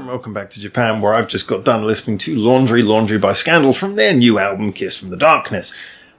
and welcome back to Japan, where I've just got done listening to Laundry Laundry by Scandal from their new album, Kiss from the Darkness.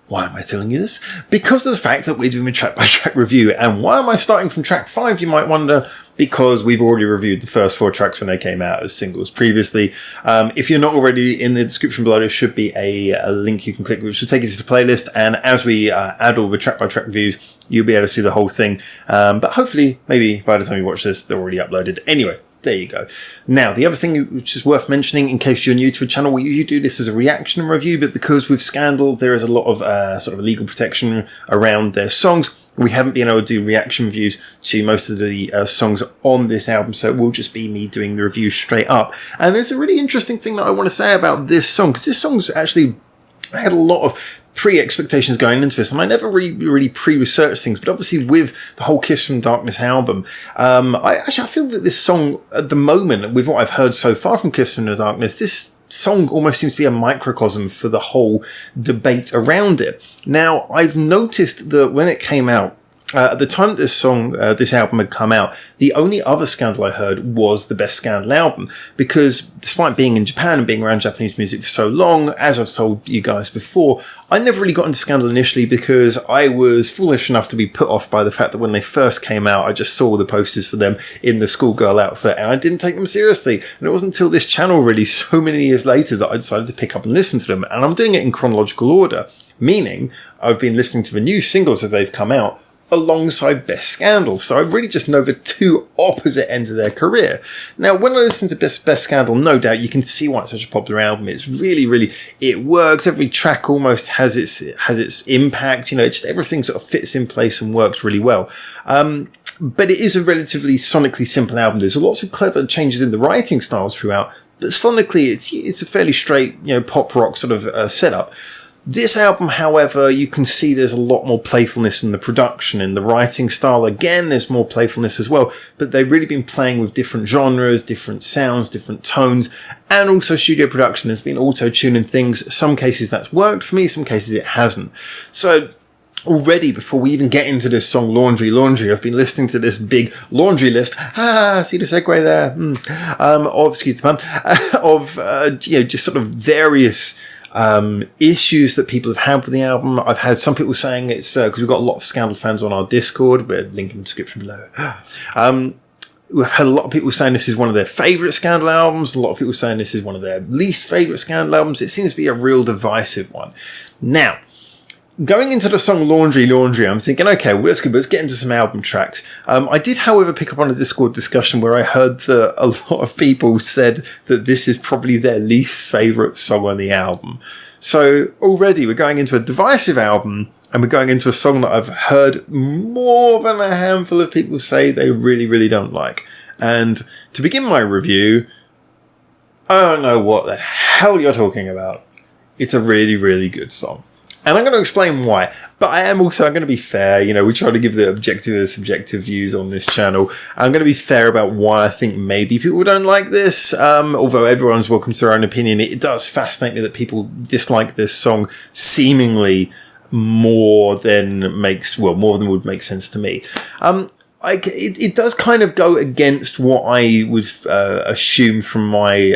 Why am I telling you this? Because of the fact that we're doing a track-by-track review. And why am I starting from track 5, you might wonder? Because we've already reviewed the first 4 tracks when they came out as singles previously. If you're not already, in the description below, there should be a link you can click, which will take you to the playlist. And as we add all the track-by-track reviews, you'll be able to see the whole thing. But hopefully, maybe by the time you watch this, they're already uploaded. Anyway. There you go. Now, the other thing which is worth mentioning, in case you're new to the channel, we usually do this as a reaction and review, but because with Scandal, there is a lot of sort of legal protection around their songs, we haven't been able to do reaction reviews to most of the songs on this album, so it will just be me doing the review straight up. And there's a really interesting thing that I want to say about this song, because this song's actually, I had a lot of pre-expectations going into this, and I never really pre-researched things, but obviously with the whole Kiss from Darkness album, I feel that this song, at the moment, with what I've heard so far from Kiss from the Darkness, this song almost seems to be a microcosm for the whole debate around it. Now, I've noticed that when it came out, at the time that this album had come out, the only other Scandal I heard was the Best Scandal album, because despite being in Japan and being around Japanese music for so long, as I've told you guys before, I never really got into Scandal initially because I was foolish enough to be put off by the fact that when they first came out, I just saw the posters for them in the schoolgirl outfit and I didn't take them seriously. And it wasn't until this channel really so many years later that I decided to pick up and listen to them. And I'm doing it in chronological order, meaning I've been listening to the new singles as they've come out alongside Best Scandal. So I really just know the two opposite ends of their career. Now, when I listen to Best Scandal, no doubt you can see why it's such a popular album. It's really, it works. Every track almost has its impact. You know, just everything sort of fits in place and works really well. But it is a relatively sonically simple album. There's lots of clever changes in the writing styles throughout, but sonically it's a fairly straight, you know, pop rock sort of setup. This album, however, you can see there's a lot more playfulness in the production. In the writing style, again, there's more playfulness as well. But they've really been playing with different genres, different sounds, different tones. And also studio production has been auto-tuning things. Some cases that's worked for me, some cases it hasn't. So already, before we even get into this song, Laundry Laundry, I've been listening to this big laundry list. See the segue there? Excuse the pun. You know, just sort of various issues that people have had with the album. I've had some people saying it's because we've got a lot of Scandal fans on our Discord. We're link in the description below. We've had a lot of people saying this is one of their favourite Scandal albums. A lot of people saying this is one of their least favourite Scandal albums. It seems to be a real divisive one. Now, going into the song Laundry Laundry, I'm thinking, okay, well, let's get into some album tracks. I did, however, pick up on a Discord discussion where I heard that a lot of people said that this is probably their least favourite song on the album. So already we're going into a divisive album and we're going into a song that I've heard more than a handful of people say they really don't like. And to begin my review, I don't know what the hell you're talking about. It's a really good song. And I'm going to explain why. But I'm going to be fair. You know, we try to give the objective and subjective views on this channel. I'm going to be fair about why I think maybe people don't like this. Although everyone's welcome to their own opinion, it does fascinate me that people dislike this song seemingly more than would make sense to me. It does kind of go against what I would assume from my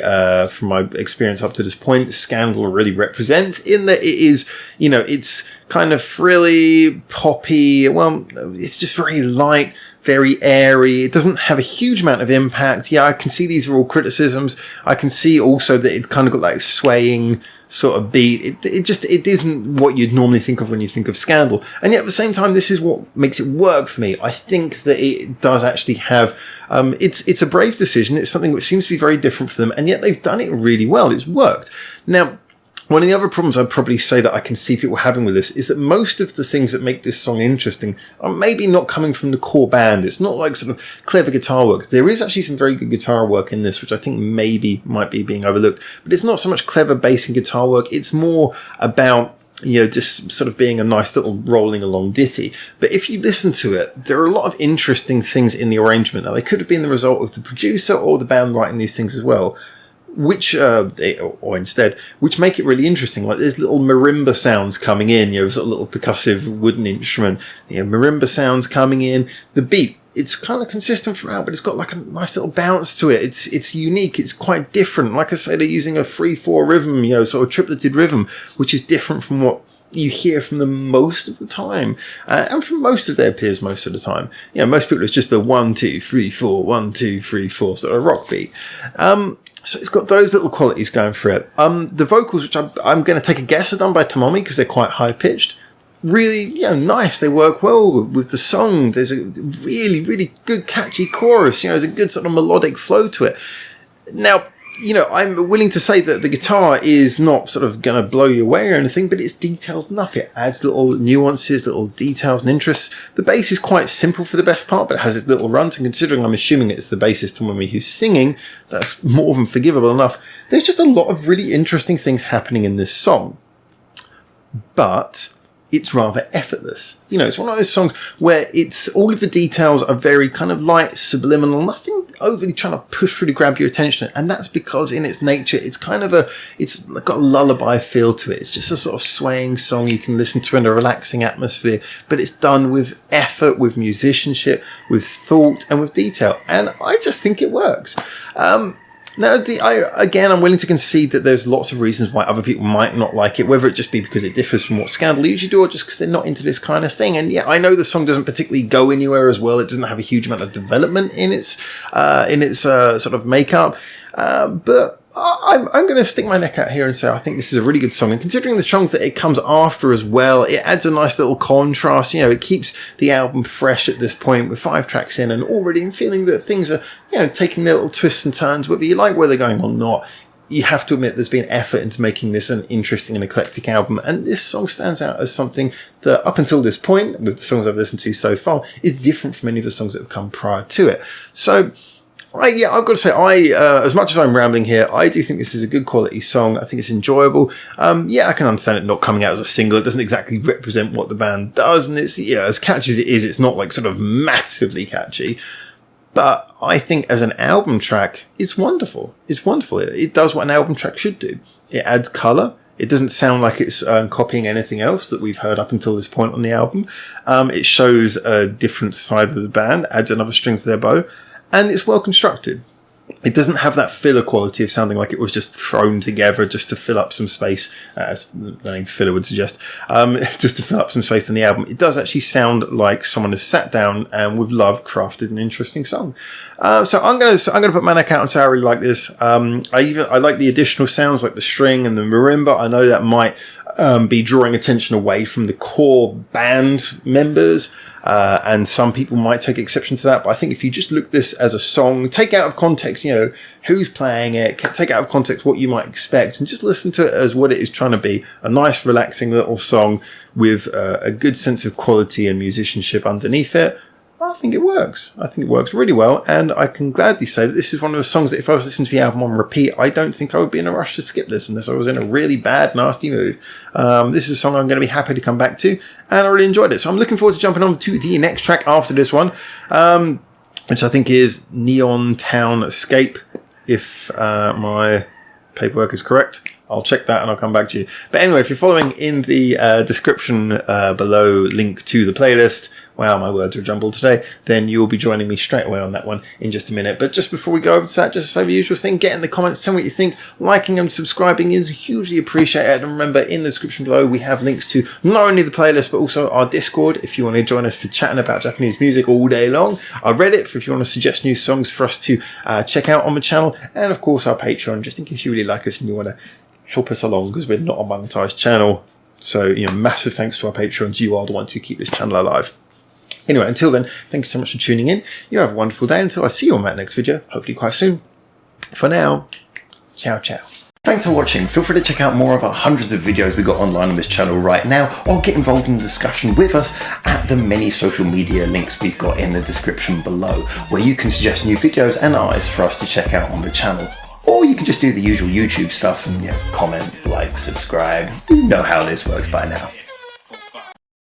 experience up to this point Scandal really represent, in that it is, you know, it's kind of frilly, poppy. Well, it's just very light, very airy. It doesn't have a huge amount of impact. Yeah, I can see these are all criticisms. I can see also that it kind of got like swaying sort of beat. It isn't what you'd normally think of when you think of Scandal. And yet at the same time, this is what makes it work for me. I think that it does actually have, it's a brave decision. It's something which seems to be very different for them. And yet they've done it really well. It's worked. Now, one of the other problems I'd probably say that I can see people having with this is that most of the things that make this song interesting are maybe not coming from the core band. It's not like sort of clever guitar work. There is actually some very good guitar work in this, which I think maybe might be being overlooked. But it's not so much clever bass and guitar work. It's more about, you know, just sort of being a nice little rolling along ditty. But if you listen to it, there are a lot of interesting things in the arrangement. Now, they could have been the result of the producer or the band writing these things as well, which make it really interesting. Like there's little marimba sounds coming in, you know, sort of little percussive wooden instrument, you know, marimba sounds coming in. The beat it's kind of consistent throughout, but it's got like a nice little bounce to it. It's unique. It's quite different. Like I say, they're using a 3/4 rhythm, sort of tripleted rhythm, which is different from what you hear from them most of the time, and from most of their peers most of the time. Most people, it's just the 1 2 3 4 1 2 3 4 sort of rock beat. So it's got those little qualities going for it. The vocals, which I'm going to take a guess, are done by Tomomi because they're quite high pitched. Really, nice. They work well with the song. There's a really, really good catchy chorus. There's a good sort of melodic flow to it. Now, I'm willing to say that the guitar is not sort of going to blow you away or anything, but it's detailed enough. It adds little nuances, little details and interests. The bass is quite simple for the best part, but it has its little runs, and considering I'm assuming it's the bassist Tomomi who's singing, that's more than forgivable enough. There's just a lot of really interesting things happening in this song. But it's rather effortless. It's one of those songs where it's all of the details are very kind of light, subliminal, nothing overly trying to push through to grab your attention. And that's because in its nature, it's got a lullaby feel to it. It's just a sort of swaying song you can listen to in a relaxing atmosphere, but it's done with effort, with musicianship, with thought, and with detail. And I just think it works. Now, I'm willing to concede that there's lots of reasons why other people might not like it, whether it just be because it differs from what Scandal usually do, or just because they're not into this kind of thing. And yeah, I know the song doesn't particularly go anywhere as well. It doesn't have a huge amount of development in its sort of makeup, but I'm going to stick my neck out here and say I think this is a really good song. And considering the songs that it comes after as well, it adds a nice little contrast. It keeps the album fresh at this point with 5 tracks in, and already I'm feeling that things are, taking their little twists and turns, whether you like where they're going or not. You have to admit there's been effort into making this an interesting and eclectic album, and this song stands out as something that, up until this point, with the songs I've listened to so far, is different from any of the songs that have come prior to it. So I've got to say, as much as I'm rambling here, I do think this is a good quality song. I think it's enjoyable. I can understand it not coming out as a single. It doesn't exactly represent what the band does, and it's, as catchy as it is, it's not like sort of massively catchy. But I think as an album track, it's wonderful. It's wonderful. It does what an album track should do. It adds colour. It doesn't sound like it's copying anything else that we've heard up until this point on the album. It shows a different side of the band, adds another string to their bow. And it's well constructed. It doesn't have that filler quality of sounding like it was just thrown together just to fill up some space, as the name filler would suggest, just to fill up some space in the album. It does actually sound like someone has sat down and with love crafted an interesting song. So I'm gonna put my neck out and say I really like this. I like the additional sounds like the string and the marimba. I know that might be drawing attention away from the core band members, and some people might take exception to that, but I think if you just look at this as a song, take out of context, who's playing it, take out of context what you might expect, and just listen to it as what it is trying to be, a nice relaxing little song with a good sense of quality and musicianship underneath it, I think it works. I think it works really well, and I can gladly say that this is one of the songs that if I was listening to the album on repeat, I don't think I would be in a rush to skip this unless I was in a really bad, nasty mood. This is a song I'm going to be happy to come back to, and I really enjoyed it. So I'm looking forward to jumping on to the next track after this one, which I think is Neon Town Escape, if my paperwork is correct. I'll check that and I'll come back to you. But anyway, if you're following in the description below, link to the playlist. Wow, my words are jumbled today. Then you will be joining me straight away on that one in just a minute. But just before we go over to that, just to say the usual thing, get in the comments, tell me what you think. Liking and subscribing is hugely appreciated. And remember, in the description below, we have links to not only the playlist, but also our Discord if you want to join us for chatting about Japanese music all day long. Our Reddit for if you want to suggest new songs for us to check out on the channel. And of course, our Patreon, just in case you really like us and you want to help us along, because we're not a monetized channel. So, massive thanks to our patrons. You are the ones who keep this channel alive. Anyway, until then, thank you so much for tuning in. You have a wonderful day until I see you on that next video, hopefully quite soon. For now, ciao, ciao. Thanks for watching. Feel free to check out more of our hundreds of videos we got online on this channel right now, or get involved in the discussion with us at the many social media links we've got in the description below, where you can suggest new videos and artists for us to check out on the channel. Or you can just do the usual YouTube stuff and comment, like, subscribe. You know how this works by now.